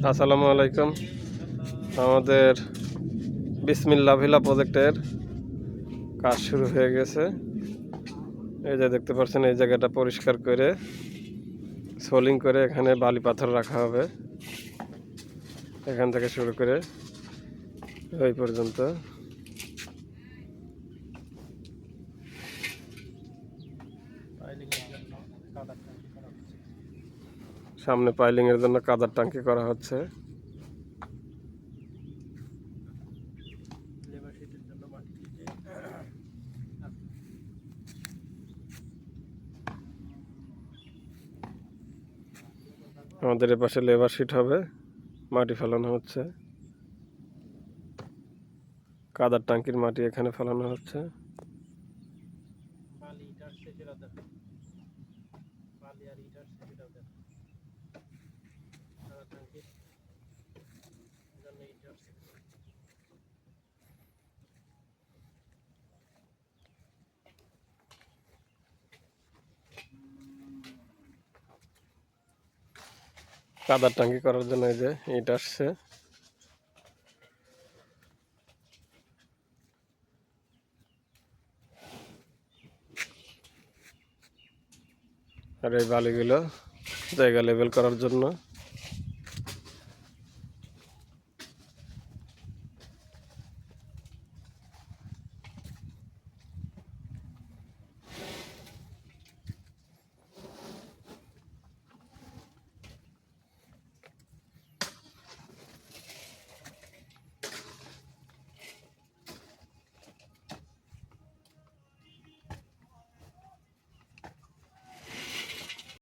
আসসালামু আলাইকুম। আমাদের বিসমিল্লাহ ভিলা প্রজেক্টের কাজ শুরু হয়ে গেছে। এই যে দেখতে পাচ্ছেন, এই জায়গাটা পরিষ্কার করে সোলিং করে এখানে বালি পাথর রাখা হবে। এখান থেকে শুরু করে ওই পর্যন্ত। সামনে পাইলিং এর জন্য কাদার ট্যাঙ্কি করা হচ্ছে। আমাদের এপাশে লেবার শিট হবে, মাটি ফেলানো হচ্ছে। কাদার ট্যাঙ্কির মাটি এখানে ফেলানো হচ্ছে। কাদার ট্যাঙ্কি করার জন্য এই যে ইট আসছে। আর এই বালিগুলো জায়গা লেভেল করার জন্য